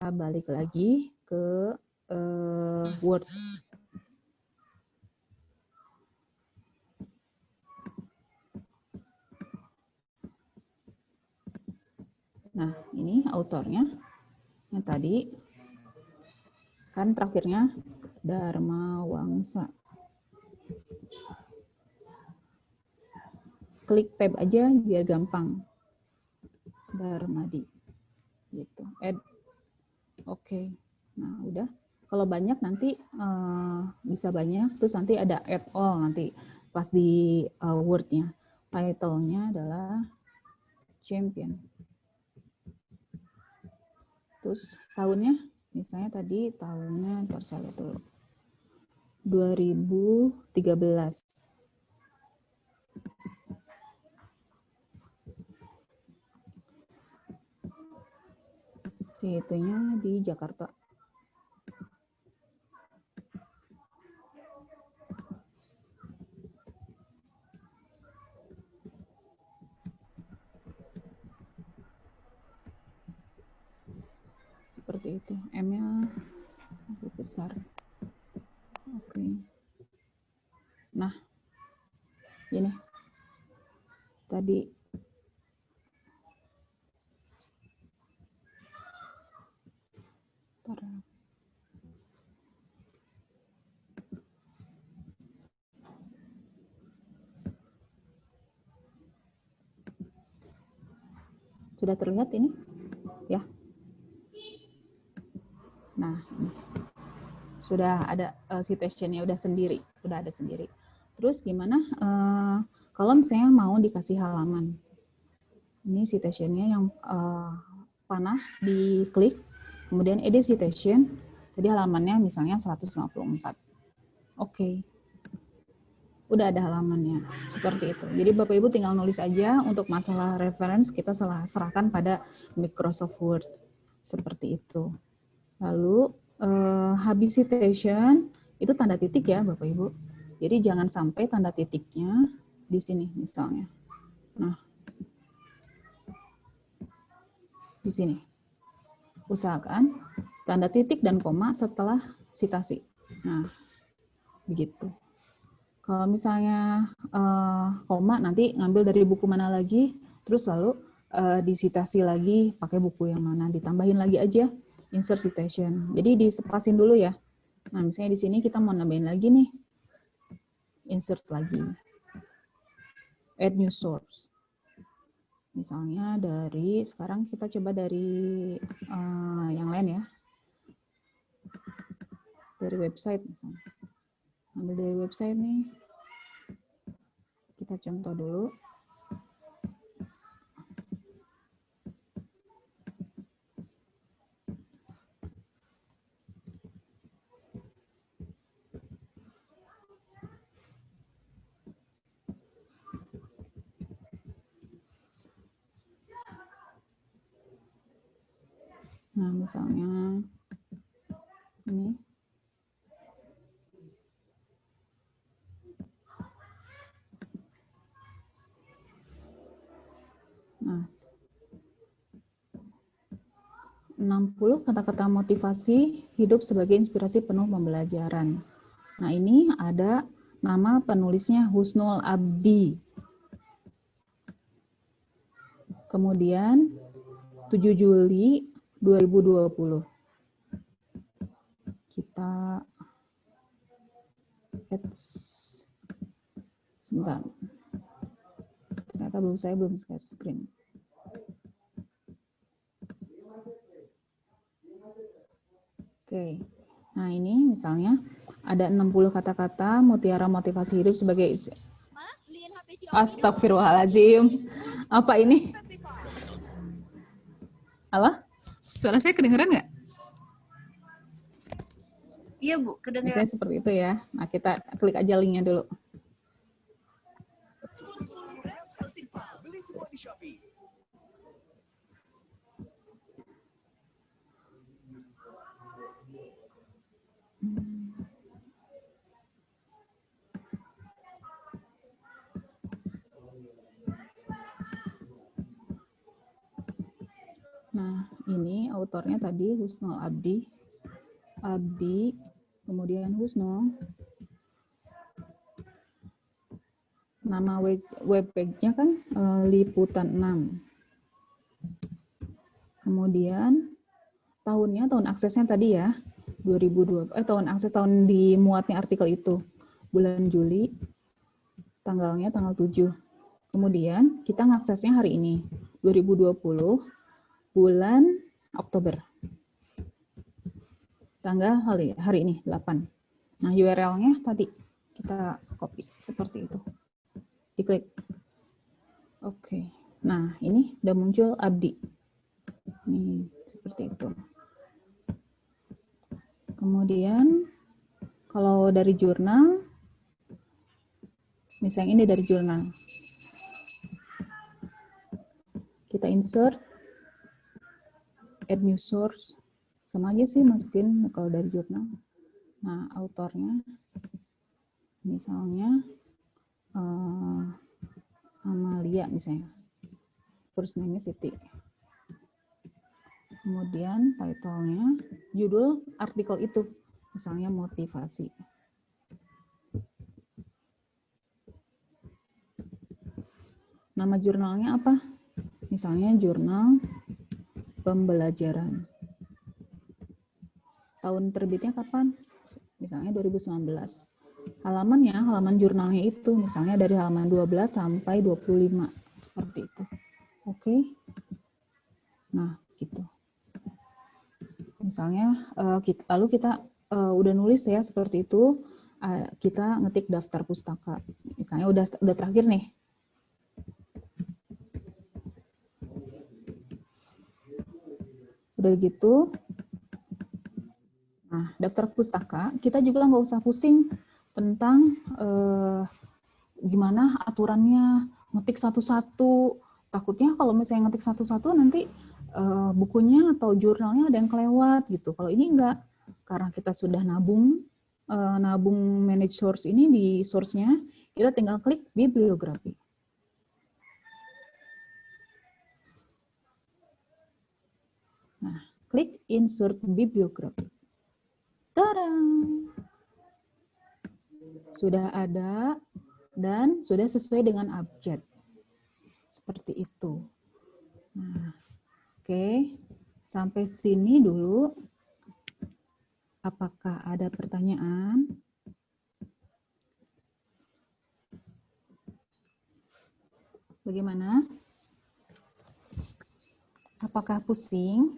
balik lagi ke Word. Nah, ini autornya yang tadi kan terakhirnya Dharma Wangsa. Klik tab aja biar gampang. Dharmadi. Gitu. Add. Oke. Nah, udah. Kalau banyak nanti bisa banyak, terus nanti ada add all nanti pas di Word-nya. Title-nya adalah champion. Terus tahunnya, misalnya tadi tahunnya, ntar saya lihat dulu. 2013. Itunya di Jakarta. Seperti itu, M-nya lebih besar. Oke. Nah, ini tadi sudah terlihat ini, ya. Nah, sudah ada citation-nya udah ada sendiri. Terus gimana kalau misalnya mau dikasih halaman? Ini citation-nya yang panah diklik, kemudian edit citation, jadi halamannya misalnya 154. Oke. Udah ada halamannya, seperti itu. Jadi Bapak Ibu tinggal nulis aja, untuk masalah reference kita serahkan pada Microsoft Word. Seperti itu. Lalu habis citation itu tanda titik ya Bapak Ibu. Jadi jangan sampai tanda titiknya di sini misalnya. Nah, di sini. Usahakan tanda titik dan koma setelah citasi. Nah, begitu. Kalau misalnya koma nanti ngambil dari buku mana lagi, terus lalu disitasi lagi pakai buku yang mana, ditambahin lagi aja insert citation. Jadi disepasin dulu ya. Nah, misalnya di sini kita mau nambahin lagi nih, insert lagi, add new source. Misalnya dari, sekarang kita coba dari yang lain ya. Dari website misalnya. Ambil dari website nih. Kita contoh dulu. Nah, misalnya ini. Nah, 60 kata-kata motivasi hidup sebagai inspirasi penuh pembelajaran. Nah, ini ada nama penulisnya Husnul Abdi. Kemudian 7 Juli 2020. Kita sebentar. Ternyata saya belum share screen. Oke. Nah, ini misalnya ada 60 kata-kata mutiara motivasi hidup sebagai Astagfirullahaladzim. Apa ini? Halo? Suara saya kedengeran nggak? Iya Bu, kedengeran. Misalnya seperti itu ya. Nah, kita klik aja linknya dulu. Nah, ini autornya tadi Husnul Abdi, kemudian Husnul. Nama web page-nya kan Liputan 6. Kemudian tahunnya, tahun aksesnya tadi ya, 2002, tahun akses, tahun dimuatnya artikel itu, bulan Juli, tanggalnya tanggal 7. Kemudian kita ngaksesnya hari ini, 2020, bulan Oktober. Tanggal hari ini, 8. Nah, URL-nya tadi kita copy seperti itu. Diklik. Oke. Nah, ini udah muncul Abdi. Nih, seperti itu. Kemudian, kalau dari jurnal, misalnya ini dari jurnal. Kita insert, add new source, sama aja sih masukin kalau dari jurnal. Nah, autornya, misalnya, Amalia misalnya. First name-nya Siti. Kemudian title-nya, judul artikel itu, misalnya motivasi. Nama jurnalnya apa? Misalnya jurnal pembelajaran. Tahun terbitnya kapan? Misalnya 2019. Halamannya, halaman jurnalnya itu, misalnya dari halaman 12 sampai 25. Seperti itu. Oke. Nah, gitu. Misalnya, lalu kita udah nulis ya seperti itu, kita ngetik daftar pustaka. Misalnya udah terakhir nih. Udah gitu. Nah, daftar pustaka, kita juga nggak usah pusing tentang gimana aturannya, ngetik satu-satu. Takutnya kalau misalnya ngetik satu-satu nanti bukunya atau jurnalnya ada yang kelewat gitu. Kalau ini enggak, karena kita sudah nabung manage source ini di source-nya, kita tinggal klik bibliografi. Nah, klik insert bibliografi. Tada! Sudah ada dan sudah sesuai dengan abjad. Seperti itu. Nah, oke, sampai sini dulu. Apakah ada pertanyaan? Bagaimana? Apakah pusing?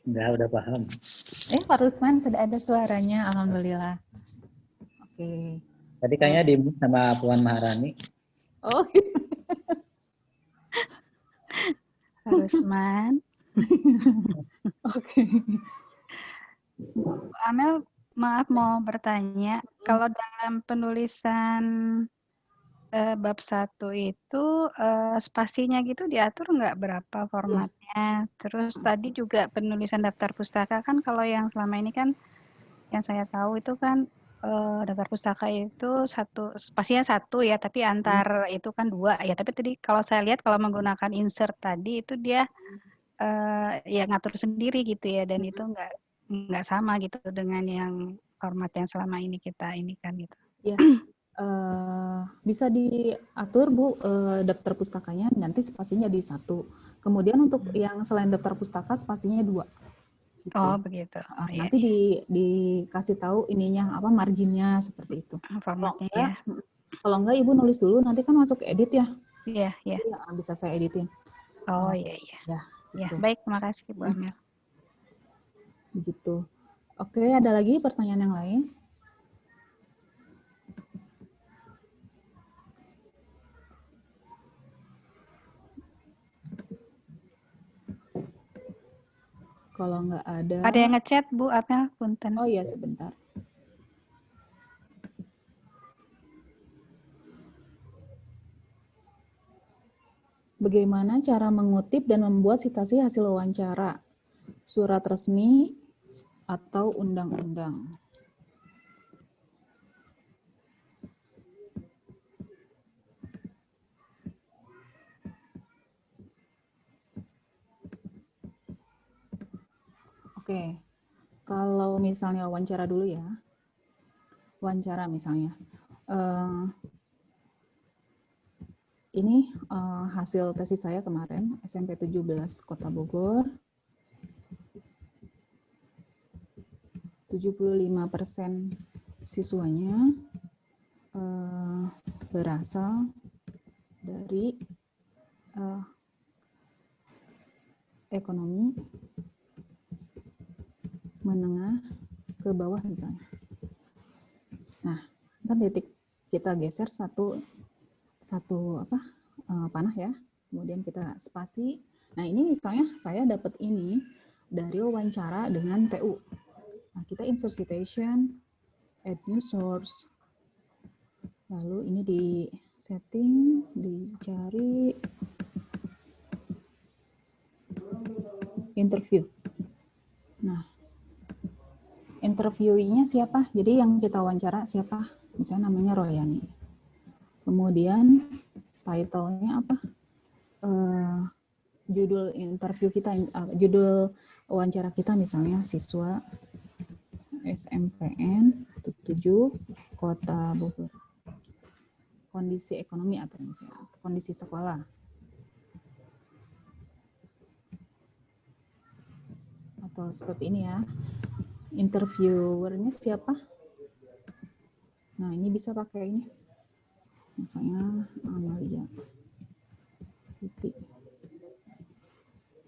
Enggak, udah paham. Pak Rusman sudah ada suaranya, alhamdulillah. Oke. Tadi kayaknya di sama Puan Maharani. Oh. Pak Rusman. Oke. Bu Amel, maaf mau bertanya, kalau dalam penulisan bab 1 itu spasinya gitu diatur nggak berapa formatnya? Terus tadi juga penulisan daftar pustaka kan kalau yang selama ini kan yang saya tahu itu kan daftar pustaka itu spasinya 1 ya, tapi antar itu kan 2 ya. Tapi tadi kalau saya lihat kalau menggunakan insert tadi itu dia ya ngatur sendiri gitu ya, dan itu nggak sama gitu dengan yang format yang selama ini kita ini kan gitu. Ya, bisa diatur Bu daftar pustakanya, nanti spasinya di 1. Kemudian untuk yang selain daftar pustaka spasinya 2. Gitu. Oh begitu. Nanti dikasih tahu ininya apa marginnya seperti itu. Formatnya ya. Kalau enggak Ibu nulis dulu, nanti kan masuk ke edit ya. Iya, iya. Bisa saya editin. Oh iya. Ya, gitu. baik, terima kasih Bu Amel. Begitu. Oke, ada lagi pertanyaan yang lain? Kalau nggak ada. Ada yang ngechat Bu Amel, punten. Oh iya, sebentar. Bagaimana cara mengutip dan membuat citasi hasil wawancara, surat resmi, atau undang-undang? Oke, kalau misalnya wawancara dulu ya. Wawancara misalnya. Ini hasil tesis saya kemarin, SMP 17 Kota Bogor. 75% siswanya berasal dari ekonomi menengah ke bawah misalnya. Nah, kan titik kita geser satu panah ya, kemudian kita spasi. Nah, ini misalnya saya dapat ini dari wawancara dengan TU. Nah, kita insert citation, add new source, lalu ini di setting, dicari interview. Nah, interviewee-nya siapa? Jadi yang kita wawancara siapa? Misalnya namanya Royani. Kemudian title-nya apa? Judul interview kita, judul wawancara kita misalnya siswa SMPN 7 Kota Bogor. Kondisi ekonomi atau misalnya kondisi sekolah. Atau seperti ini ya. Interviewernya siapa? Nah, ini bisa pakai ini. Misalnya Amalia Siti.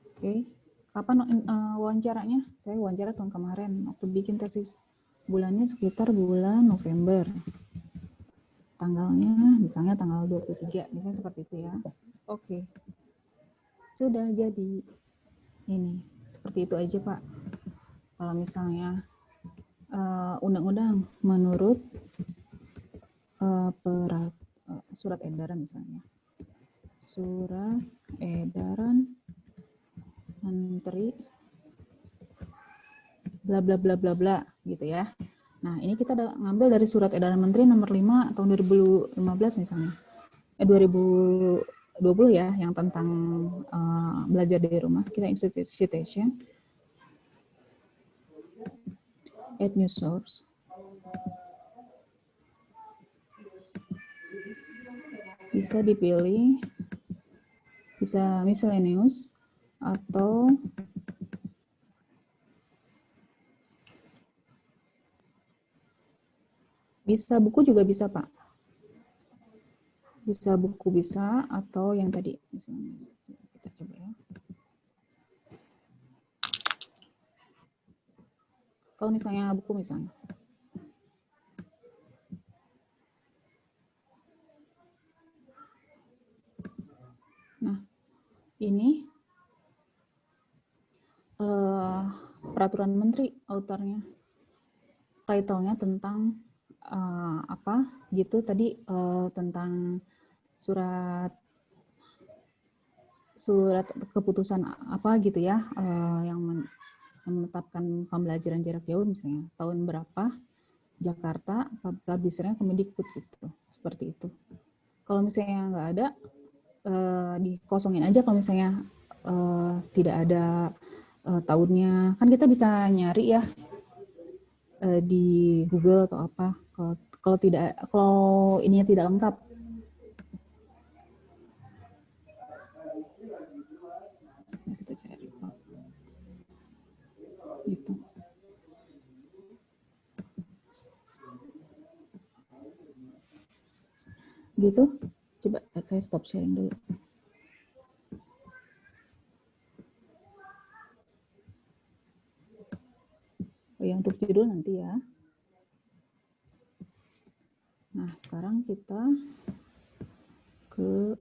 Oke. Kapan wawancaranya? Saya wawancara tahun kemarin waktu bikin tesis. Bulannya sekitar bulan November. Tanggalnya misalnya tanggal 23, misalnya seperti itu ya. Oke. Sudah jadi. Ini. Seperti itu aja, Pak. Kalau misalnya undang-undang menurut surat edaran misalnya. Surat edaran Menteri bla bla bla bla bla gitu ya. Nah, ini kita ngambil dari surat edaran Menteri nomor 5 tahun 2015 misalnya. 2020 ya, yang tentang belajar dari rumah. Kita insert citation, add new source. Bisa dipilih, bisa miscellaneous atau bisa buku juga bisa, Pak. Bisa buku bisa atau yang tadi misalnya kita coba ya. Kalau misalnya buku misalnya. Nah, ini peraturan menteri autornya. Title-nya tentang apa gitu tadi, tentang surat keputusan apa gitu ya, yang menetapkan pembelajaran jarak jauh misalnya tahun berapa Jakarta, publishernya Kemendikbud gitu, seperti itu. Kalau misalnya nggak ada, dikosongin aja. Kalau misalnya tidak ada tahunnya, kan kita bisa nyari ya di Google atau apa. Kalau ininya tidak lengkap. Nah, kita cari gitu. Gitu. Coba saya stop sharing dulu. Oh ya, untuk judul nanti ya. Nah, sekarang kita ke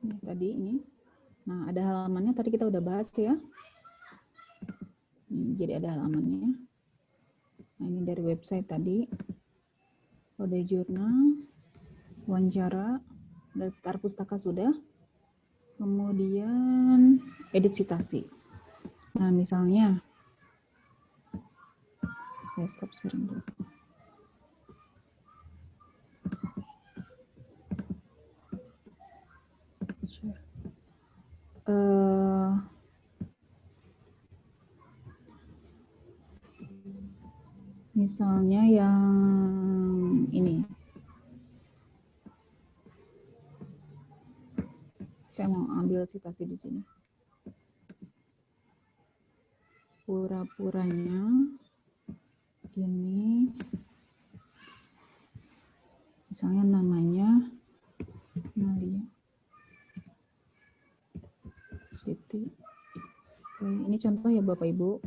ini tadi ini. Nah, ada halamannya tadi kita udah bahas ya. Jadi ada halamannya. Nah, ini dari website tadi. Kode jurnal, wawancara, daftar pustaka sudah. Kemudian edit citasi. Nah, misalnya saya stop sharing dulu. misalnya yang ini. Saya mau ambil citasi di sini. Pura-puranya ini, misalnya namanya Malia Siti. Ini contoh ya Bapak Ibu.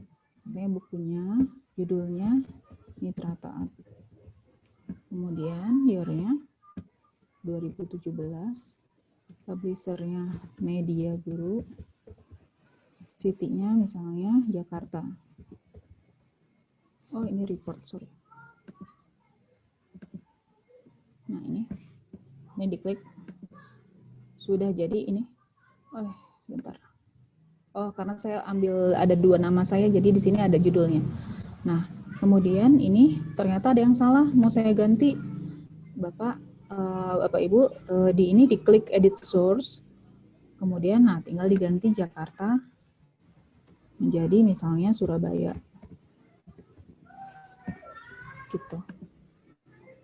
Saya bukunya, judulnya Mitra Taat. Kemudian year-nya 2017. Publisher-nya Media Guru. City-nya misalnya Jakarta. Oh, ini report, sorry. Nah, ini diklik. Sudah jadi ini. Oh, sebentar. Oh, karena saya ambil ada 2 nama saya, jadi di sini ada judulnya. Nah, kemudian ini ternyata ada yang salah, mau saya ganti. Bapak Ibu, di ini diklik edit source, kemudian nah tinggal diganti Jakarta menjadi misalnya Surabaya. Gitu.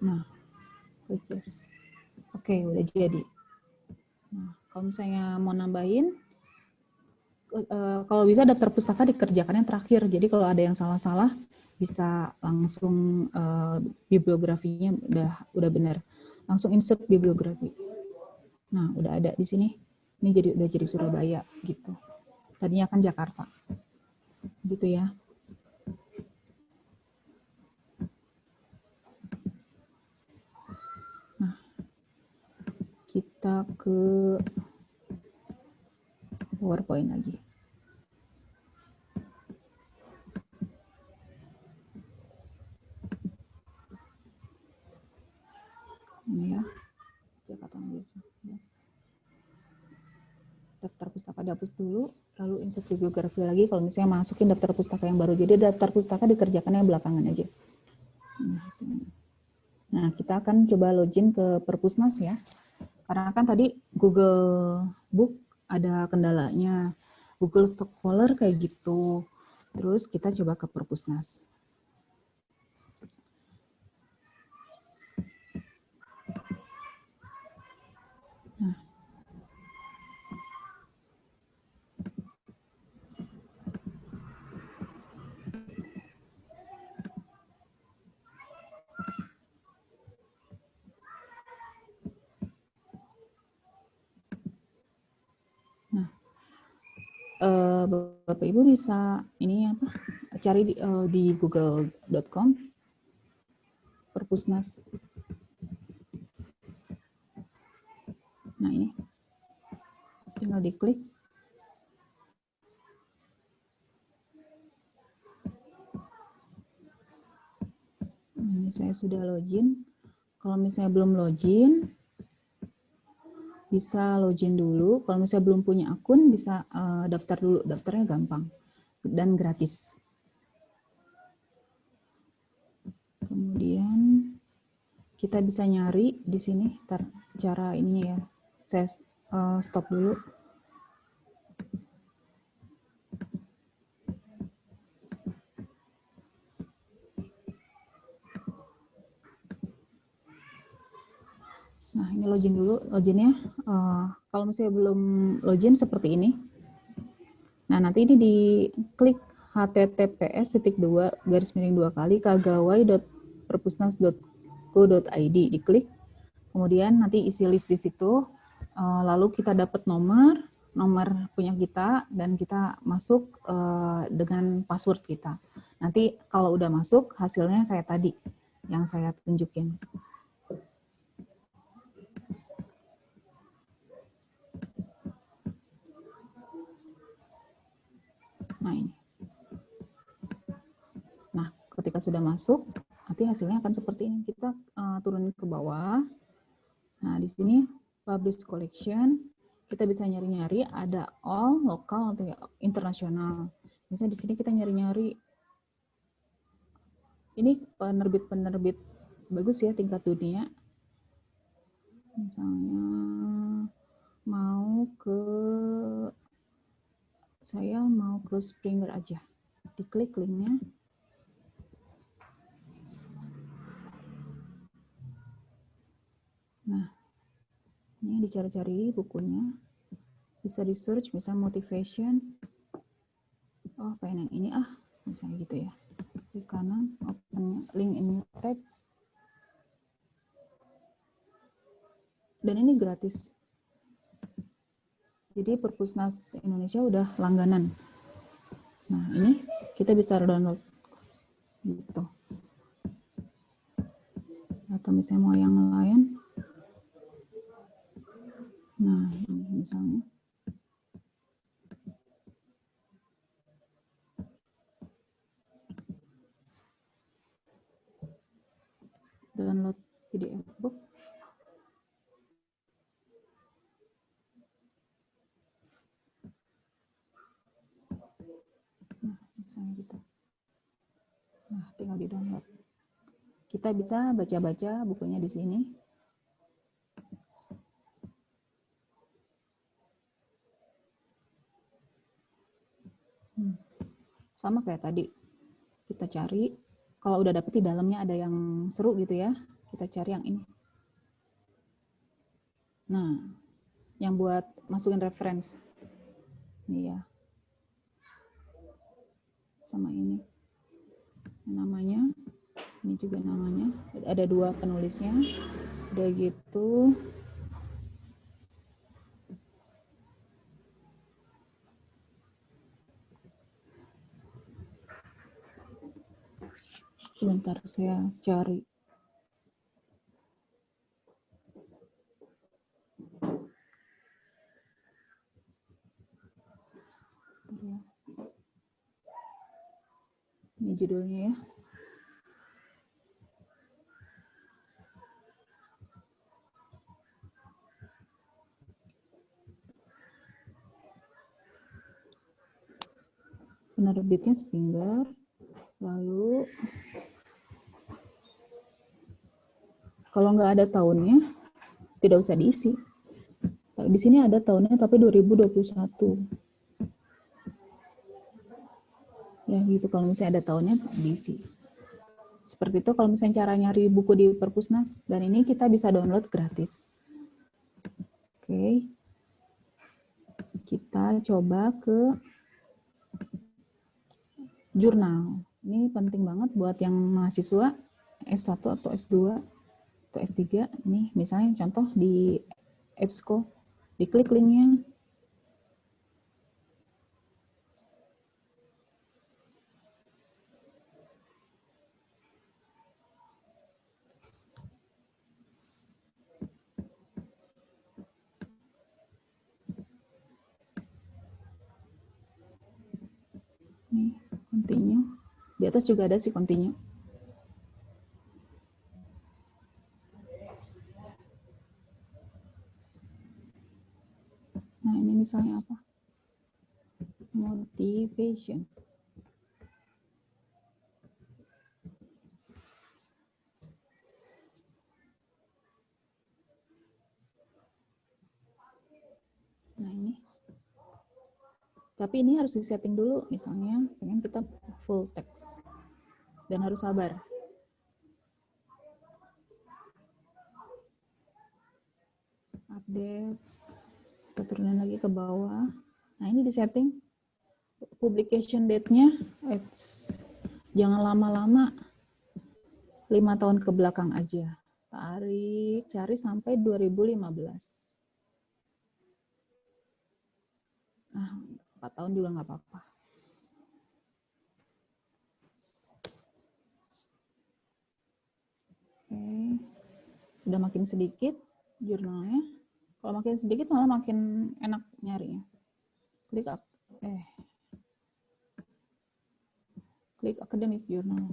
Nah, klik yes. Oke, udah jadi. Nah, kalau misalnya mau nambahin, kalau bisa daftar pustaka dikerjakan yang terakhir. Jadi kalau ada yang salah-salah bisa langsung bibliografinya udah benar. Langsung insert bibliografi. Nah, udah ada di sini. Ini udah jadi Surabaya gitu. Tadinya kan Jakarta. Gitu ya. Nah, kita ke PowerPoint lagi. Ini ya, Jakarta yes. Daftar pustaka dihapus dulu, lalu insert bibliografi lagi. Kalau misalnya masukin daftar pustaka yang baru, jadi daftar pustaka dikerjakan yang belakangan aja. Nah, kita akan coba login ke Perpusnas ya. Karena kan tadi Google Book ada kendalanya, Google Scholar kayak gitu. Terus kita coba ke Perpusnas. Nah, Bapak Ibu bisa ini apa? Cari di google.com Perpusnas. Nah, ini tinggal diklik. Ini saya sudah login. Kalau misalnya belum login, bisa login dulu. Kalau misalnya belum punya akun, bisa daftar dulu. Daftarnya gampang dan gratis. Kemudian kita bisa nyari di sini. Cara ini ya. Saya stop dulu. Nah, ini login dulu. Loginnya, kalau misalnya belum login seperti ini. Nah, nanti ini diklik https://kagawai.perpusnas.go.id, diklik. Kemudian nanti isi list di situ. Lalu kita dapat nomor punya kita, dan kita masuk dengan password kita. Nanti kalau udah masuk, hasilnya kayak tadi yang saya tunjukin. Nah, ini. Nah, ketika sudah masuk, nanti hasilnya akan seperti ini. Kita turun ke bawah. Nah, di sini publish collection, kita bisa nyari-nyari ada all, lokal, atau internasional. Misalnya di sini kita nyari-nyari, ini penerbit-penerbit bagus ya tingkat dunia. Misalnya mau ke Saya mau ke Springer aja. Diklik linknya. Nah, ini dicari-cari bukunya. Bisa di search, misalnya motivation. Oh, pengen yang ini misalnya gitu ya. Di kanan, open link in new tab. Dan ini gratis. Jadi Perpusnas Indonesia udah langganan. Nah, ini kita bisa download gitu. Atau misalnya mau yang lain. Nah, ini misalnya. Download PDF book. Nah, misalnya gitu. Nah, tinggal di-download. Kita bisa baca-baca bukunya di sini. Sama kayak tadi. Kita cari, kalau udah dapet di dalamnya ada yang seru gitu ya, kita cari yang ini. Nah, yang buat masukin reference. Ini ya. Sama ini. Namanya, ini juga namanya. Ada 2 penulisnya. Udah gitu. Sebentar saya cari. Ini judulnya ya. Penerbitnya Springer. Lalu kalau nggak ada tahunnya, tidak usah diisi. Di sini ada tahunnya tapi 2021. Ya gitu, kalau misalnya ada tahunnya diisi. Seperti itu kalau misalnya cara nyari buku di Perpusnas. Dan ini kita bisa download gratis. Oke. Kita coba ke jurnal. Ini penting banget buat yang mahasiswa S1 atau S2 atau S3. Ini misalnya contoh di EBSCO. Diklik linknya. Nih, continue. Di atas juga ada sih continue. Nah, ini misalnya apa? Motivation. Nah, ini. Tapi ini harus disetting dulu, misalnya pengen kita full text. Dan harus sabar. Update. Kita turunin lagi ke bawah. Nah, ini disetting. Publication date-nya, jangan lama-lama. 5 tahun ke belakang aja. Tarik, cari sampai 2015. Nah, 4 tahun juga nggak apa-apa. Oke, udah makin sedikit jurnalnya. Kalau makin sedikit malah makin enak nyarinya. Klik academic journal.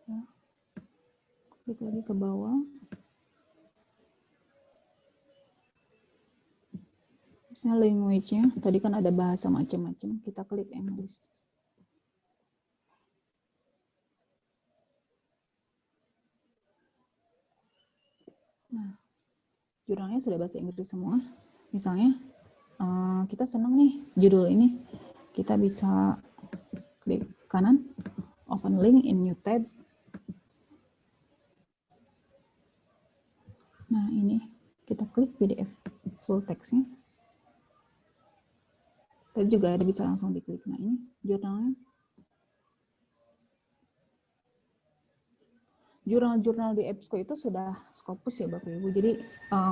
Ya. Klik lagi ke bawah. Misalnya language-nya, tadi kan ada bahasa macam-macam, kita klik English. Nah, jurnalnya sudah bahasa Inggris semua. Misalnya, kita senang nih judul ini. Kita bisa klik kanan, open link in new tab. Nah, ini kita klik PDF full text-nya. Tadi juga ada bisa langsung diklik. Nah, ini jurnalnya. Jurnal-jurnal di EBSCO itu sudah Scopus ya Bapak Ibu. Jadi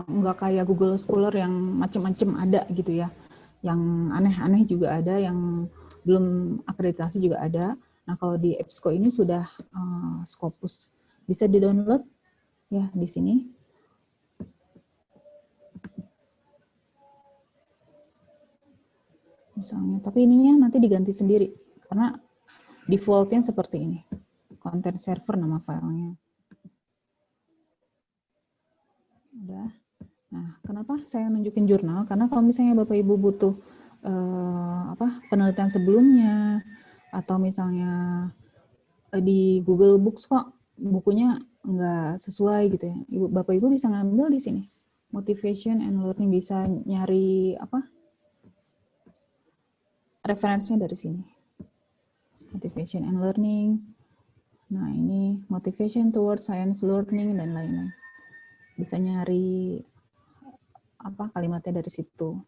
nggak kayak Google Scholar yang macam-macam ada gitu ya. Yang aneh-aneh juga ada, yang belum akreditasi juga ada. Nah kalau di EBSCO ini sudah Scopus. Bisa di-download ya di sini. Misalnya, tapi ininya nanti diganti sendiri. Karena default-nya seperti ini. Content server nama filenya. Udah. Nah, kenapa saya nunjukin jurnal? Karena kalau misalnya Bapak Ibu butuh penelitian sebelumnya, atau misalnya di Google Books kok bukunya nggak sesuai gitu ya, Bapak Ibu bisa ngambil di sini. Motivation and Learning, bisa nyari referensinya dari sini. Motivation and Learning. Nah, ini Motivation Towards Science Learning dan lain-lain. Bisa nyari kalimatnya dari situ.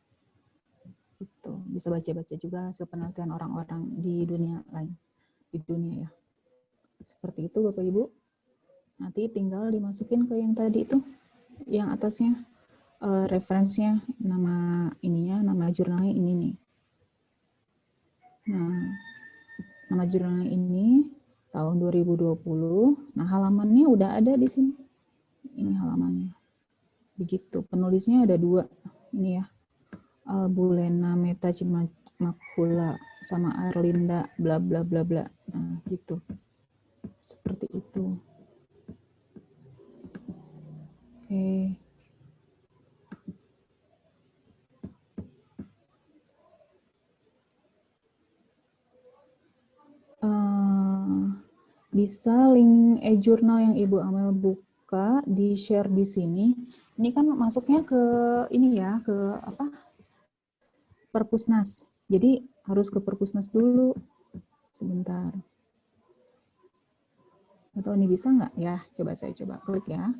Itu bisa baca-baca juga hasil penelitian orang-orang di dunia lain, di dunia ya. Seperti itu Bapak Ibu. Nanti tinggal dimasukin ke yang tadi itu, yang atasnya referensinya, nama ininya, nama jurnalnya ini nih. Nah, nama jurnalnya ini tahun 2020. Nah, halamannya udah ada di sini. Ini halamannya. Begitu. Penulisnya ada 2. Ini ya. Bulena Meta Cimakula sama Arlinda bla bla bla bla. Nah, gitu. Seperti itu. Oke. Bisa link e-journal yang Ibu Amel buka di share di sini. Ini kan masuknya ke ini ya, ke Perpusnas. Jadi harus ke Perpusnas dulu. Sebentar. Atau ini bisa nggak? Ya, saya coba klik ya.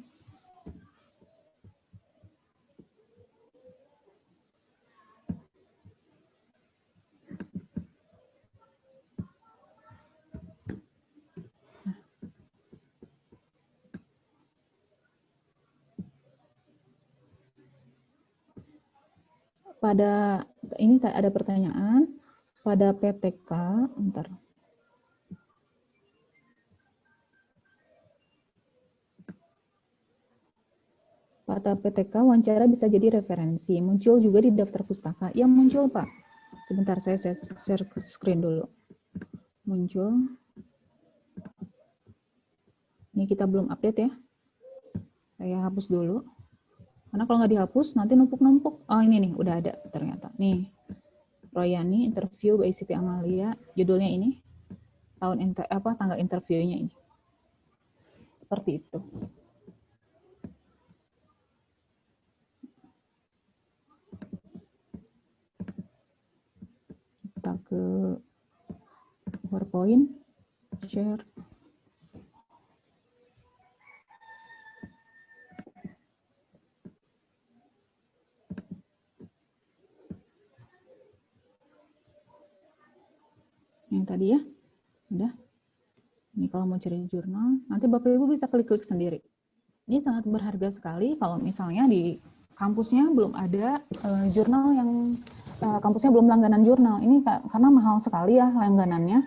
Pada ini ada pertanyaan pada PTK, bentar. Pada PTK wawancara bisa jadi referensi, muncul juga di daftar pustaka. Yang muncul Pak, sebentar saya share screen dulu. Muncul. Ini kita belum update ya. Saya hapus dulu. Karena kalau nggak dihapus nanti numpuk-numpuk. Oh ini nih udah ada ternyata. Nih Royani interview by Siti Amalia. Judulnya ini. Tanggal interviewnya ini. Seperti itu. Kita ke PowerPoint, share. Yang tadi ya, udah. Ini kalau mau cari jurnal, nanti Bapak Ibu bisa klik-klik sendiri. Ini sangat berharga sekali kalau misalnya di kampusnya belum ada jurnal yang kampusnya belum langganan jurnal. Ini karena mahal sekali ya langganannya.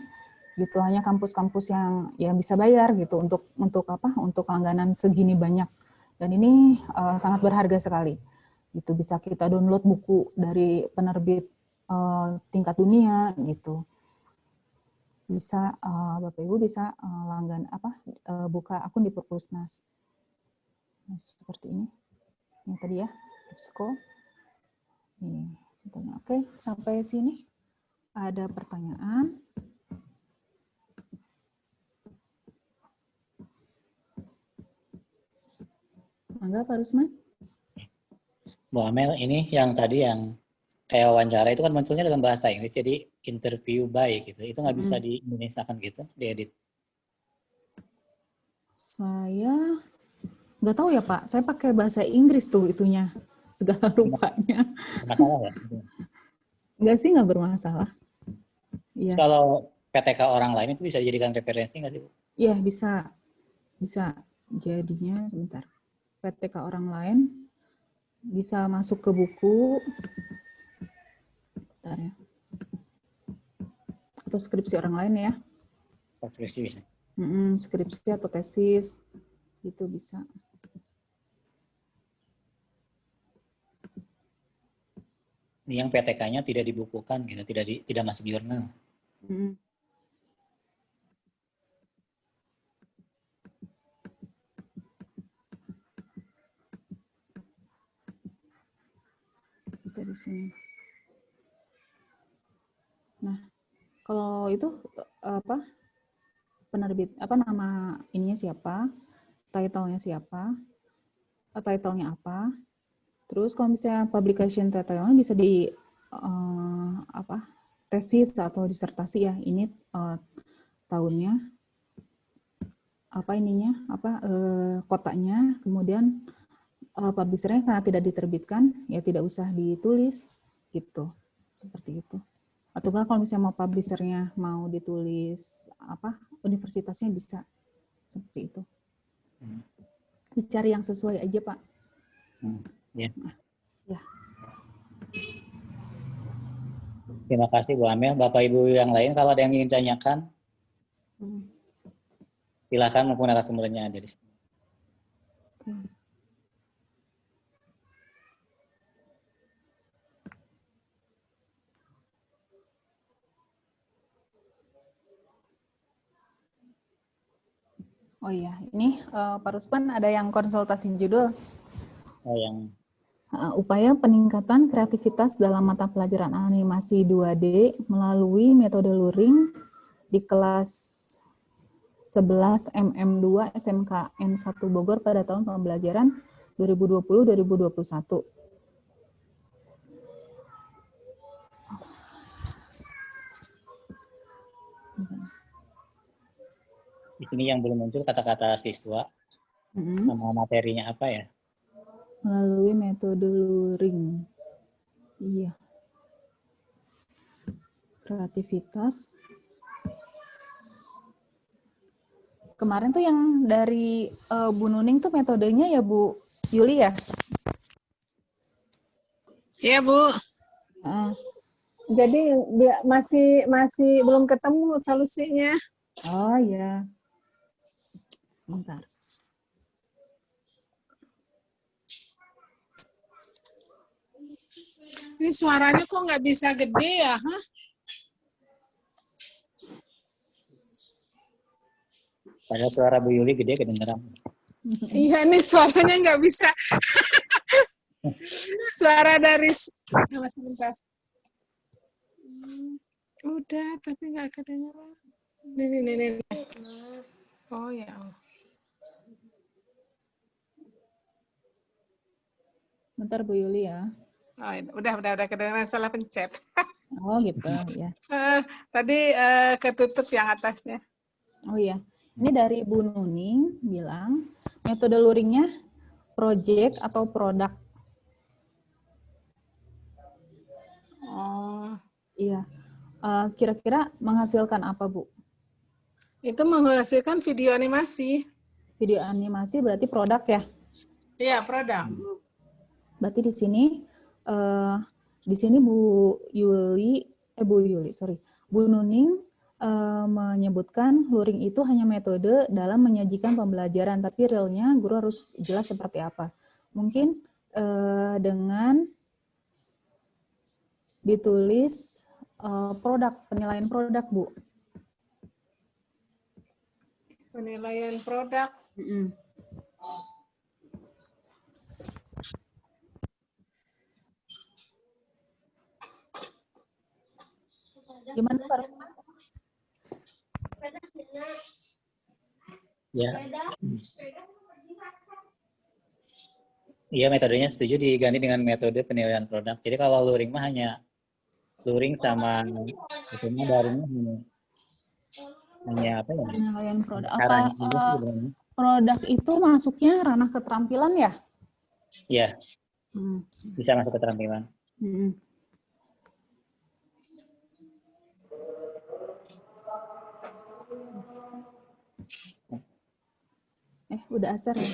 Gitu, hanya kampus-kampus yang bisa bayar gitu untuk langganan segini banyak. Dan ini sangat berharga sekali. Gitu, bisa kita download buku dari penerbit tingkat dunia gitu. Bisa Bapak Ibu bisa buka akun di Perpusnas. Nah, seperti ini. Yang tadi ya, EBSCO. Ini contohnya. Oke, sampai sini ada pertanyaan. Mangga Pak Rusman. Bu Amel, ini yang tadi yang kayak wawancara itu kan munculnya dalam bahasa Inggris, jadi interview by gitu. Itu nggak bisa di Indonesia kan gitu, diedit. Saya nggak tahu ya Pak, saya pakai bahasa Inggris tuh itunya, segala rupanya. Masalah ya? Nggak sih, nggak bermasalah. Terus Iya, kalau PTK orang lain itu bisa dijadikan referensi nggak sih, Bu? iya bisa. Jadinya sebentar. PTK orang lain bisa masuk ke buku, bentar ya. Atau skripsi orang lain ya. Deskripsi bisa. Skripsi atau tesis, itu bisa. Ini yang PTK-nya tidak dibukukan gitu, tidak masuk jurnal. Bisa di sini. Nah, kalau itu apa? Penerbit nama ininya siapa? Title-nya siapa? Title-nya apa? Terus kalau misalnya publication title-nya bisa di tesis atau disertasi ya. Ini tahunnya, kotanya, kemudian publisher-nya karena tidak diterbitkan, ya tidak usah ditulis gitu. Seperti itu. Atau kalau misalnya mau publisher-nya mau ditulis universitasnya bisa seperti itu. Dicari yang sesuai aja Pak. Ya. Ya. Terima kasih Bu Amel. Bapak Ibu yang lain kalau ada yang ingin tanyakan, silakan maupun narasumbernya ada di sini. Oh iya, ini Pak Rusman ada yang konsultasi judul. Yang Upaya peningkatan kreativitas dalam mata pelajaran animasi 2D melalui metode luring di kelas 11 MM2 SMKN 1 Bogor pada tahun pembelajaran 2020-2021. di sini yang belum muncul kata-kata siswa sama materinya apa ya? Melalui metode luring. Iya. Kreativitas. Kemarin tuh yang dari Bu Nuning tuh metodenya ya Bu Yuli ya? Iya Bu. Jadi masih belum ketemu solusinya. Oh ya. Bentar. Ini suaranya kok nggak bisa gede ya? Hah? Padahal suara Bu Yuli gede kedengeran. Iya nih suaranya nggak bisa. Suara dari sebentar. Udah tapi nggak kedengeran. Nih. Oh ya Allah. Bentar Bu Yuli ya. Oh, udah kedengeran, salah pencet. Oh gitu ya. Tadi ketutup yang atasnya. Oh iya. Ini dari Bu Nuning bilang metode luringnya project atau produk. Oh. Iya. Kira-kira menghasilkan apa Bu? Itu menghasilkan video animasi. Video animasi berarti produk ya? Iya, produk. Berarti di sini Bu Nuning menyebutkan luring itu hanya metode dalam menyajikan pembelajaran, tapi realnya guru harus jelas seperti apa. Mungkin dengan ditulis penilaian produk, Bu. Penilaian produk. Gimana Pak? Ya. Iya, metodenya setuju diganti dengan metode penilaian produk. Jadi kalau luring mah hanya luring sama itu mah daringnya hanya apa ya? Penilaian produk. Apa Caranya aja sih sebenarnya. produk itu masuknya ranah keterampilan ya? Iya, Hmm. bisa masuk keterampilan. Hmm. Udah asar ya?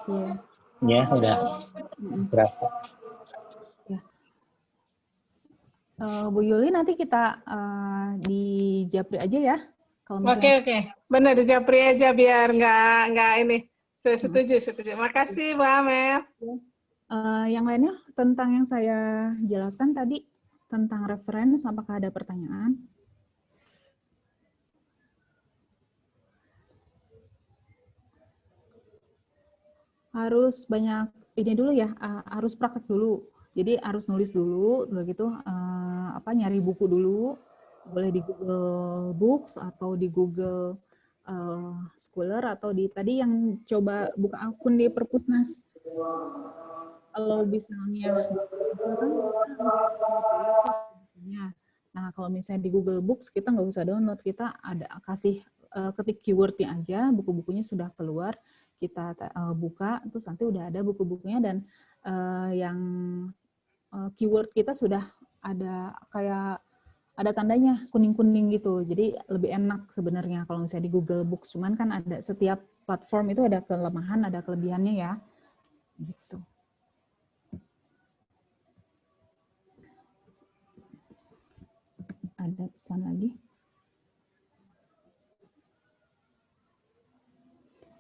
Iya. Ya, udah berapa? Ya. Bu Yuli nanti kita di Japri aja ya. Kalau misalnya Oke. Benar di Japri aja biar nggak ini. Setuju. Makasih Bu Amel. yang lainnya tentang yang saya jelaskan tadi tentang reference, apakah ada pertanyaan? Harus banyak ini dulu ya, harus praktek dulu. Jadi harus nulis dulu, begitu nyari buku dulu, boleh di Google Books atau di Google Scholar atau di tadi yang coba buka akun di Perpusnas. Kalau misalnya nah kalau misalnya di Google Books kita nggak usah download, kita ada kasih ketik keywordnya aja, buku-bukunya sudah keluar, kita buka, terus nanti udah ada buku-bukunya dan yang keyword kita sudah ada kayak ada tandanya kuning-kuning gitu, jadi lebih enak sebenarnya kalau misalnya di Google Books. Cuman kan ada setiap platform itu ada kelemahan, ada kelebihannya ya, gitu. Ada pesan lagi.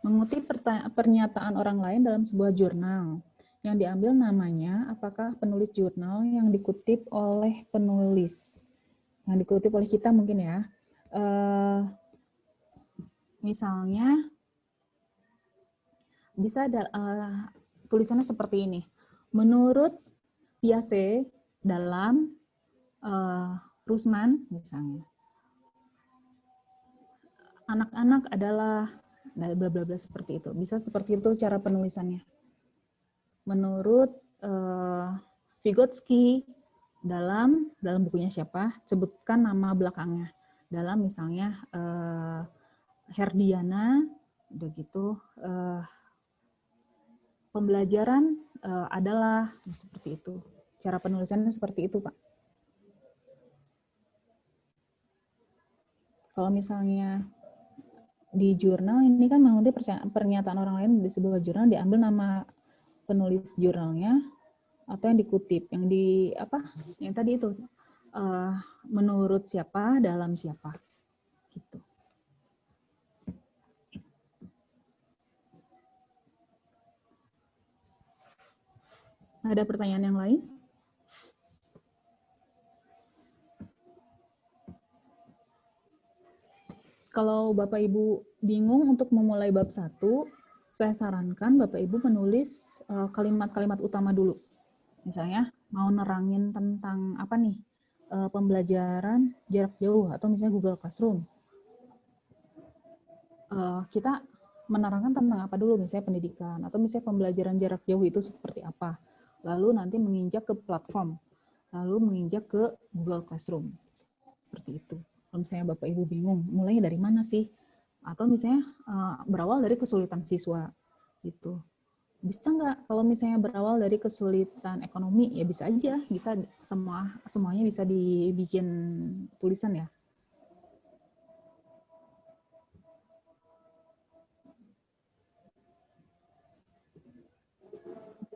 Mengutip pernyataan orang lain dalam sebuah jurnal yang diambil namanya, apakah penulis jurnal yang dikutip oleh penulis, yang dikutip oleh kita mungkin ya, misalnya bisa ada tulisannya seperti ini. Menurut Piaget dalam Rusman misalnya, anak-anak adalah bla bla bla seperti itu. Bisa seperti itu cara penulisannya. Menurut Vygotsky dalam bukunya siapa, sebutkan nama belakangnya. Dalam misalnya Herdiana, udah gitu pembelajaran adalah seperti itu. Cara penulisannya seperti itu, Pak. Kalau misalnya di jurnal ini kan mengutip pernyataan orang lain di sebuah jurnal, diambil nama penulis jurnalnya atau yang dikutip, yang di apa? Yang tadi itu menurut siapa, dalam siapa, gitu. Ada pertanyaan yang lain? Kalau Bapak Ibu bingung untuk memulai bab 1, saya sarankan Bapak Ibu menulis kalimat-kalimat utama dulu. Misalnya mau nerangin tentang apa nih? Pembelajaran jarak jauh atau misalnya Google Classroom. Kita menerangkan tentang apa dulu, misalnya pendidikan atau misalnya pembelajaran jarak jauh itu seperti apa. Lalu nanti menginjak ke platform, lalu menginjak ke Google Classroom. Seperti itu. Kalau misalnya Bapak Ibu bingung, mulainya dari mana sih? Atau misalnya berawal dari kesulitan siswa, gitu. Bisa nggak kalau misalnya berawal dari kesulitan ekonomi? Ya bisa aja, bisa semuanya bisa dibikin tulisan ya.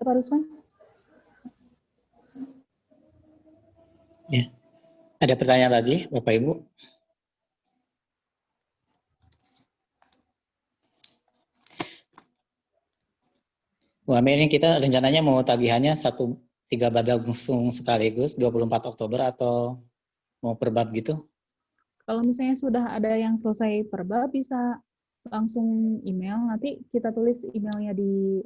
Pak Rusman? Ya. Ada pertanyaan lagi, Bapak Ibu? Wah, ini kita rencananya mau tagihannya 3 bab langsung sekaligus 24 Oktober atau mau per bab gitu? Kalau misalnya sudah ada yang selesai per bab, bisa langsung email. Nanti kita tulis emailnya di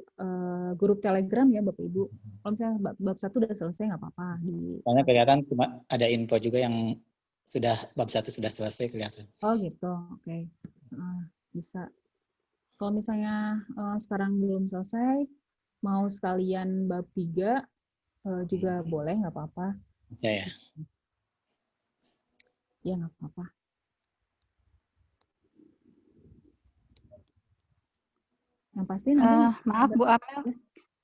grup Telegram ya, Bapak Ibu. Kalau misalnya bab 1 udah selesai, nggak apa-apa. Soalnya kelihatan cuma ada info juga yang sudah bab 1 sudah selesai kelihatan. Oh gitu, oke. Bisa. Kalau misalnya sekarang belum selesai, mau sekalian bab 3 juga boleh, nggak apa-apa. Saya. Ya, nggak apa-apa. Yang pasti nanti Maaf Bu ya. Amel,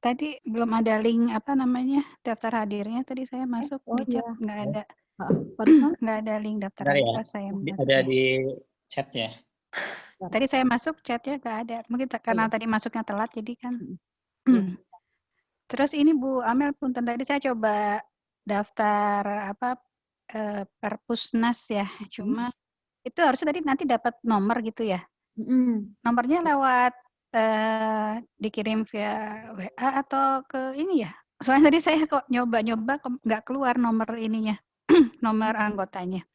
tadi belum ada link apa namanya daftar hadirnya. Tadi saya masuk Oh di chat iya. nggak ada, Pak Rusman? nggak ada link daftar Bentar hadir ya. pas saya masuk. Ada Ya. di chat ya. Tadi saya masuk chatnya nggak ada. Mungkin karena Iya. tadi masuknya telat jadi kan. Iya. Terus ini Bu Amel, punten tadi saya coba daftar apa Perpusnas ya. Cuma itu harusnya tadi nanti dapat nomor gitu ya. Nomornya lewat dikirim via WA atau ke ini ya? Soalnya tadi saya kok nyoba-nyoba nggak keluar nomor ininya, nomor anggotanya.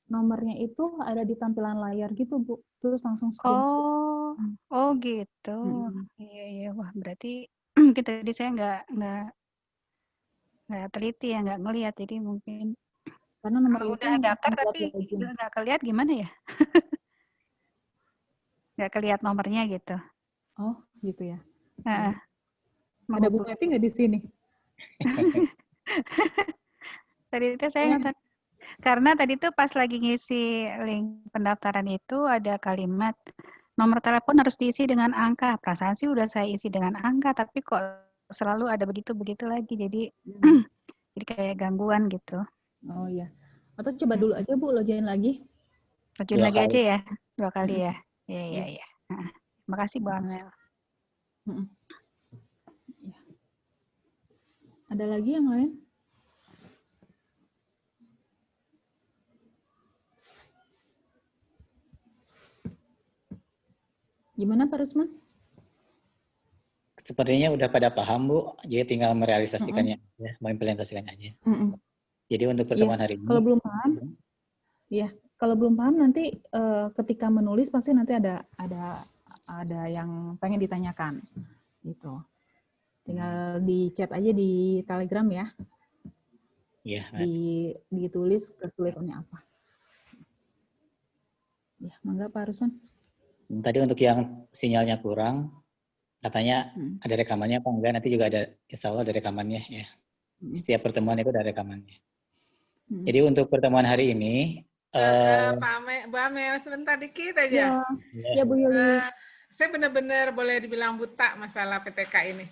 Nomornya itu ada di tampilan layar gitu, Bu. Terus langsung screenshot. Oh gitu. Iya. Wah berarti mungkin tadi saya nggak teliti ya, nggak ngelihat. Jadi mungkin Karena nomor kalau itu udah daftar buat tapi login. nggak kelihatan gimana ya? Nggak kelihatan nomornya gitu. Oh, gitu ya. Ada Bu Meti nggak di sini? Tadi itu saya nggak tahu. Karena tadi tuh pas lagi ngisi link pendaftaran itu ada kalimat nomor telepon harus diisi dengan angka. Perasaan sih udah saya isi dengan angka, tapi kok selalu ada begitu lagi. Jadi jadi kayak gangguan gitu. Oh iya. Atau coba dulu aja Bu, login lagi. Login lagi aja ya, 2 kali ya. Iya. Makasih Bu Amel. Ada lagi yang lain? Gimana Pak Rusman? Sepertinya udah pada paham Bu, jadi tinggal merealisasikannya, mengimplementasikannya aja. Jadi untuk pertemuan hari ini. Kalau belum paham, kalau belum paham nanti ketika menulis pasti nanti ada yang pengen ditanyakan, gitu. Tinggal di chat aja di Telegram ya. Iya. Ditulis kesulitannya apa. Ya, mangga Pak Rusman. Tadi untuk yang sinyalnya kurang, katanya ada rekamannya apa enggak, nanti juga ada, insya Allah ada rekamannya ya. Setiap pertemuan itu ada rekamannya. Jadi untuk pertemuan hari ini, Bu Amel, sebentar dikit aja. Ya Bu Yuli. Saya benar-benar boleh dibilang buta masalah PTK ini.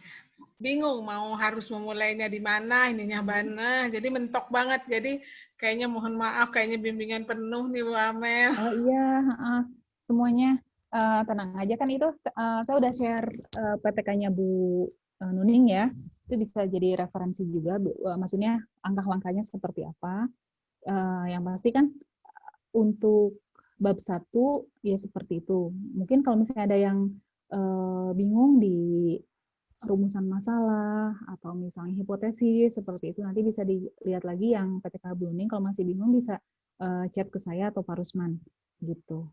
Bingung mau harus memulainya di mana, ininya mana, jadi mentok banget. Jadi kayaknya mohon maaf, kayaknya bimbingan penuh nih Bu Amel. Oh iya, semuanya tenang aja kan itu saya udah share PTK-nya Bu Nuning ya, itu bisa jadi referensi juga, maksudnya langkah-langkahnya seperti apa. Yang pasti kan untuk bab 1 ya seperti itu. Mungkin kalau misalnya ada yang bingung di rumusan masalah atau misalnya hipotesis seperti itu, nanti bisa dilihat lagi yang PTK Bu Nuning. Kalau masih bingung bisa chat ke saya atau Pak Rusman gitu.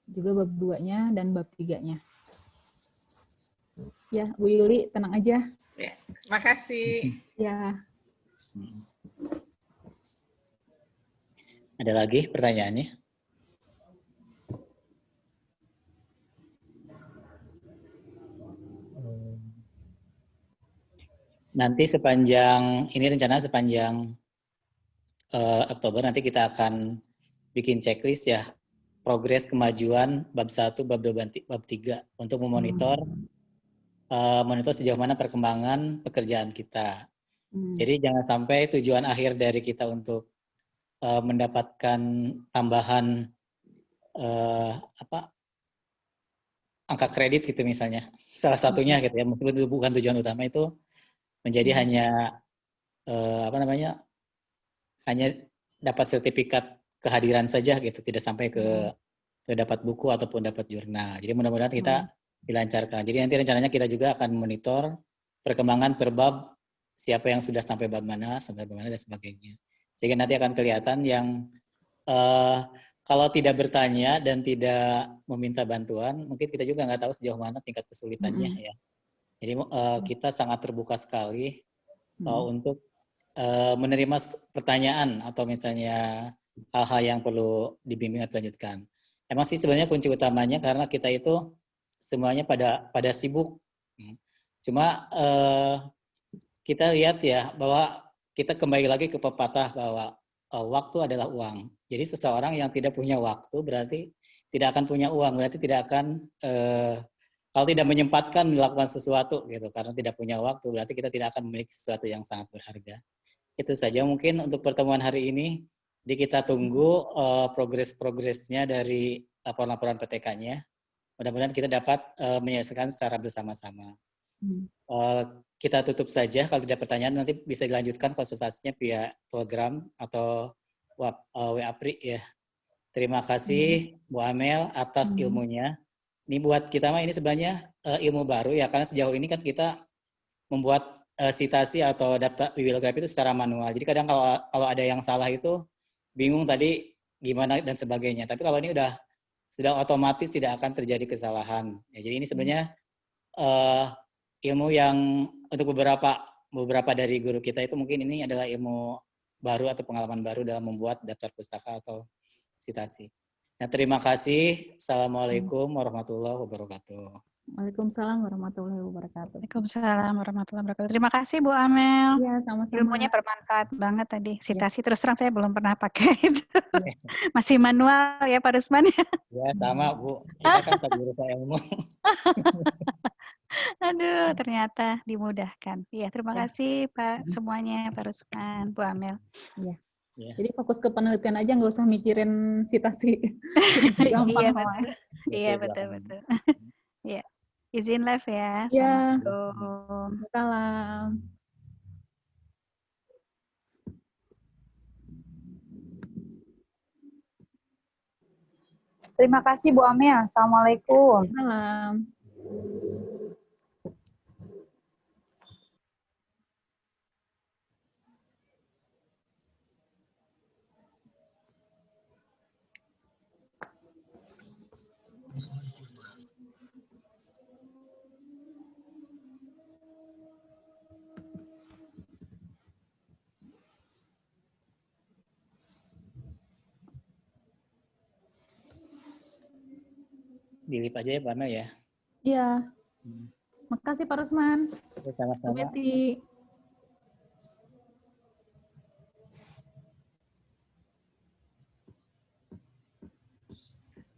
Juga bab 2-nya dan bab 3-nya. Ya, Bu Yuli, tenang aja. Ya, makasih. Ya. Ada lagi pertanyaannya? Nanti sepanjang, ini rencana sepanjang Oktober nanti kita akan bikin checklist ya, progres kemajuan bab 1, bab 2, bab 3 untuk memonitor monitor sejauh mana perkembangan pekerjaan kita. Jadi jangan sampai tujuan akhir dari kita untuk mendapatkan tambahan angka kredit gitu misalnya, salah satunya gitu ya, mungkin bukan tujuan utama itu menjadi hanya hanya dapat sertifikat kehadiran saja gitu, tidak sampai ke dapat buku ataupun dapat jurnal. Jadi mudah-mudahan kita dilancarkan. Jadi nanti rencananya kita juga akan monitor perkembangan per bab, siapa yang sudah sampai bab mana dan sebagainya. Sehingga nanti akan kelihatan yang kalau tidak bertanya dan tidak meminta bantuan, mungkin kita juga nggak tahu sejauh mana tingkat kesulitannya ya. Jadi kita sangat terbuka sekali untuk menerima pertanyaan atau misalnya hal-hal yang perlu dibimbing atau lanjutkan. Emang sih sebenarnya kunci utamanya karena kita itu semuanya pada sibuk. Cuma kita lihat ya bahwa kita kembali lagi ke pepatah bahwa waktu adalah uang. Jadi seseorang yang tidak punya waktu berarti tidak akan punya uang, berarti tidak akan kalau tidak menyempatkan melakukan sesuatu gitu karena tidak punya waktu berarti kita tidak akan memiliki sesuatu yang sangat berharga. Itu saja mungkin untuk pertemuan hari ini. Jadi kita tunggu progres-progresnya dari laporan-laporan PTK-nya. Mudah-mudahan kita dapat menyelesaikan secara bersama-sama. Kita tutup saja, kalau tidak pertanyaan nanti bisa dilanjutkan konsultasinya via Telegram atau WA Pri ya. Terima kasih Bu Amel atas ilmunya. Ini buat kita mah ini sebenarnya ilmu baru ya, karena sejauh ini kan kita membuat citasi atau daftar bibliografi itu secara manual. Jadi kadang kalau ada yang salah itu bingung tadi gimana dan sebagainya. Tapi kalau ini sudah otomatis tidak akan terjadi kesalahan. Ya, jadi ini sebenarnya ilmu yang untuk beberapa dari guru kita itu mungkin ini adalah ilmu baru atau pengalaman baru dalam membuat daftar pustaka atau citasi. Nah, terima kasih. Assalamualaikum warahmatullahi wabarakatuh. Waalaikumsalam warahmatullahi wabarakatuh. Waalaikumsalam warahmatullahi wabarakatuh. Terima kasih Bu Amel. Iya, sama-sama. Ilmunya bermanfaat banget tadi. Citasi terus terang saya belum pernah pakai itu. Masih manual ya Pak Rusman ya. Ya, sama Bu. Kita kan satu ilmu. Aduh, ternyata dimudahkan. Iya, terima kasih Pak semuanya, Pak Rusman, Bu Amel. Iya. Jadi fokus ke penelitian aja, nggak usah mikirin citasi. Gampang. Iya, betul. Iya. Izin live ya. Ya. Assalamualaikum. Salam. Terima kasih Bu Amel. Assalamualaikum. Salam. Dilip aja ya Pak Amel ya. Iya. Makasih Pak Rusman. Sama-sama.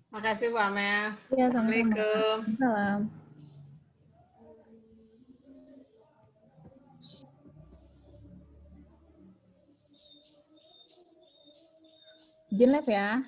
Makasih Bu Amel. Iya, sama-sama. Assalamualaikum. Salam. Izin live ya.